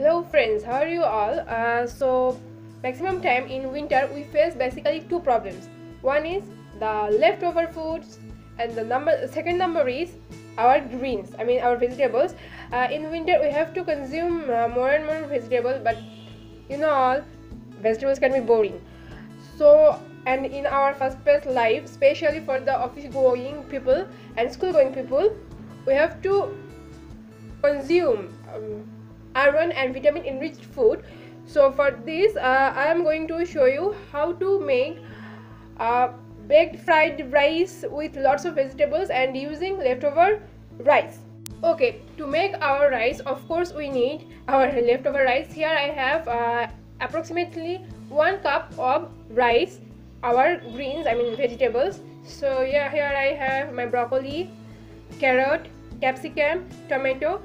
Hello friends, how are you all? Maximum time in winter we face basically two problems. One is the leftover foods, and the second number is our greens. I mean our vegetables. In winter we have to consume more and more vegetables, but you know all vegetables can be boring. And in our fast-paced life, especially for the office-going people and school-going people, we have to consume iron and vitamin enriched food. So for this I am going to show you how to make baked fried rice with lots of vegetables and using leftover rice. Okay, to make our rice, of course we need our leftover rice. Here I have approximately 1 cup of rice, our greens, I mean vegetables. So yeah, here I have my broccoli, carrot, capsicum, tomato,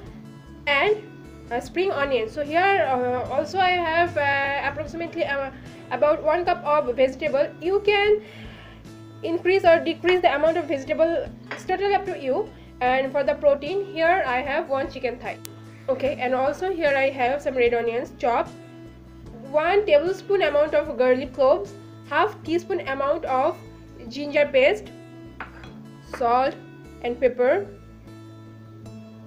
and spring onion. So here also I have approximately about 1 cup of vegetable. You can increase or decrease the amount of vegetable, it's totally up to you. And for the protein, here I have 1 chicken thigh. Okay, and also here I have some red onions chopped, 1 tablespoon amount of garlic cloves, half teaspoon amount of ginger paste, salt and pepper.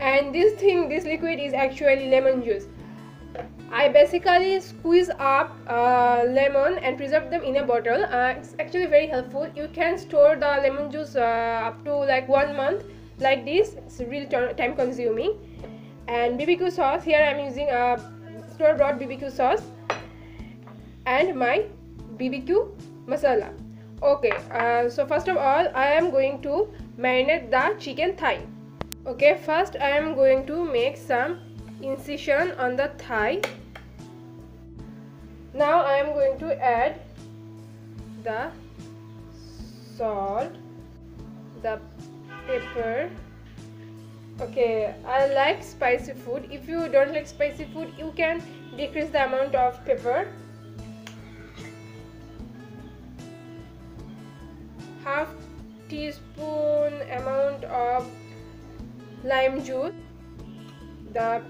And this liquid is actually lemon juice. I basically squeeze up lemon and preserve them in a bottle. It's actually very helpful. You can store the lemon juice up to like 1 month like this. It's really time consuming. And BBQ sauce, here I'm using a store-bought BBQ sauce and my BBQ masala. Okay, so first of all I am going to marinate the chicken thigh. Okay, first I am going to make some incision on the thigh. Now I am going to add the salt, the pepper. Okay, I like spicy food. If you don't like spicy food, you can decrease the amount of pepper. Half teaspoon amount of lime juice, the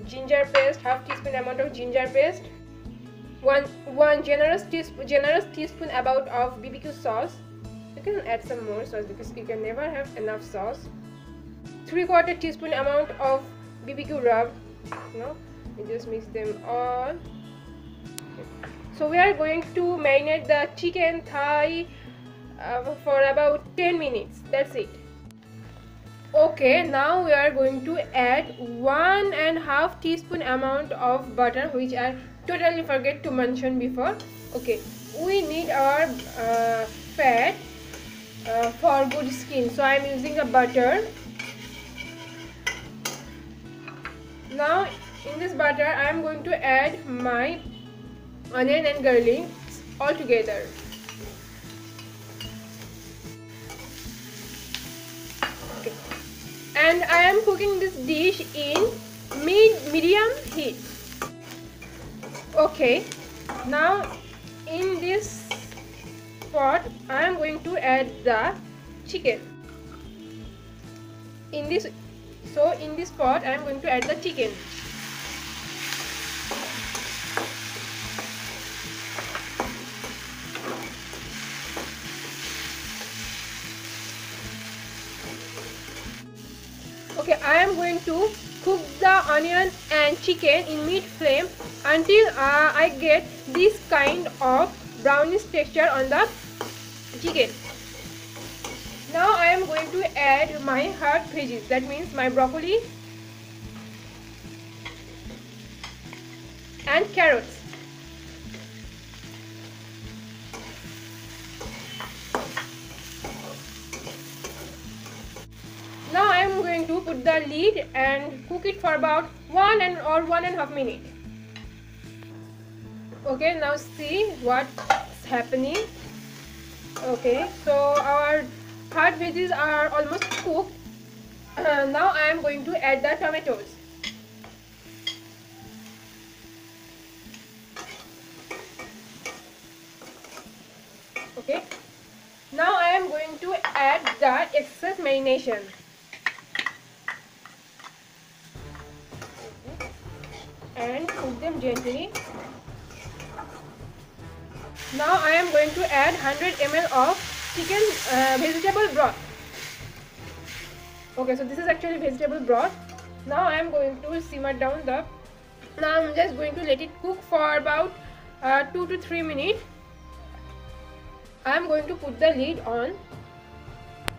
ginger paste, half teaspoon amount of ginger paste, one generous teaspoon about of BBQ sauce. You can add some more sauce because you can never have enough sauce. 3/4 teaspoon amount of BBQ rub. You just mix them all. So we are going to marinate the chicken thigh for about 10 minutes. That's it. Okay, now we are going to add 1.5 teaspoon amount of butter, which I totally forget to mention before. Okay, we need our fat for good skin, so I am using a butter. Now in this butter I am going to add my onion and garlic all together. And I am cooking this dish in medium heat. Okay, now in this pot I am going to add the chicken. In this pot I am going to add the chicken. Okay, I am going to cook the onion and chicken in mid flame until I get this kind of brownish texture on the chicken. Now I am going to add my hard veggies, that means my broccoli and carrots. Now I am going to put the lid and cook it for about 1.5 minutes. Okay, now see what's happening. Okay, so our hard veggies are almost cooked. Now I am going to add the tomatoes. Okay, now I am going to add the excess marination. and cook them gently. Now I am going to add 100 ml of chicken vegetable broth. Okay, so this is actually vegetable broth. Now I am going to simmer down the. Now I am just going to let it cook for about 2 to 3 minutes. I am going to put the lid on.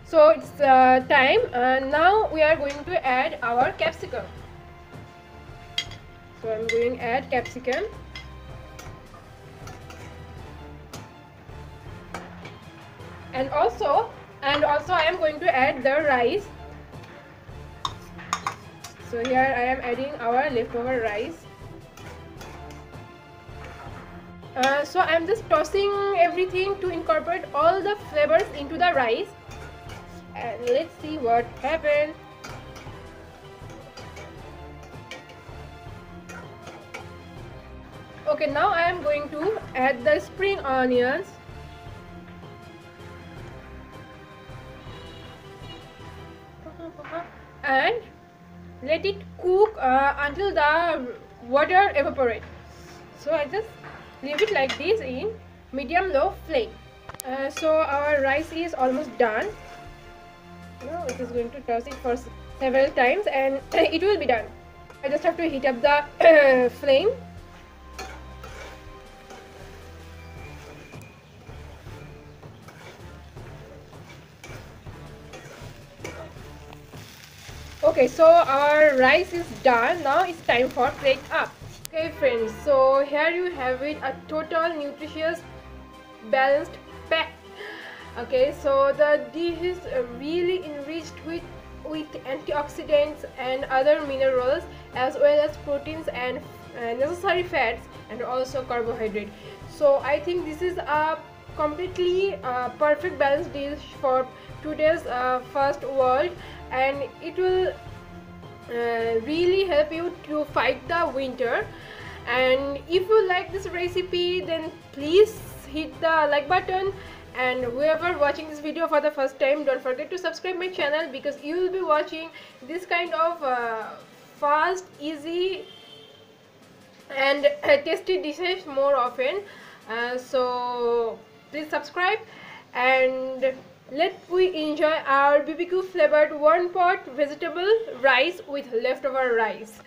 So it's time. Now we are going to add our capsicum. So I am going to add capsicum. And also I am going to add the rice. So here I am adding our leftover rice. So I am just tossing everything to incorporate all the flavors into the rice. And let's see what happens. Okay, now I am going to add the spring onions. And let it cook until the water evaporates. So I just leave it like this in medium low flame. So our rice is almost done. Now it is going to toss it for several times and it will be done. I just have to heat up the flame. Okay, so our rice is done. Now it's time for plate up. Okay friends, so here you have it, a total nutritious balanced pack. Okay, so the dish is really enriched with antioxidants and other minerals, as well as proteins and necessary fats, and also carbohydrate. So I think this is a completely perfect balanced dish for today's first world, and it will really help you to fight the winter. And if you like this recipe, then please hit the like button, and whoever watching this video for the first time, don't forget to subscribe my channel, because you will be watching this kind of fast, easy and tasty dishes more often. So please subscribe, and let we enjoy our BBQ flavored one pot vegetable rice with leftover rice.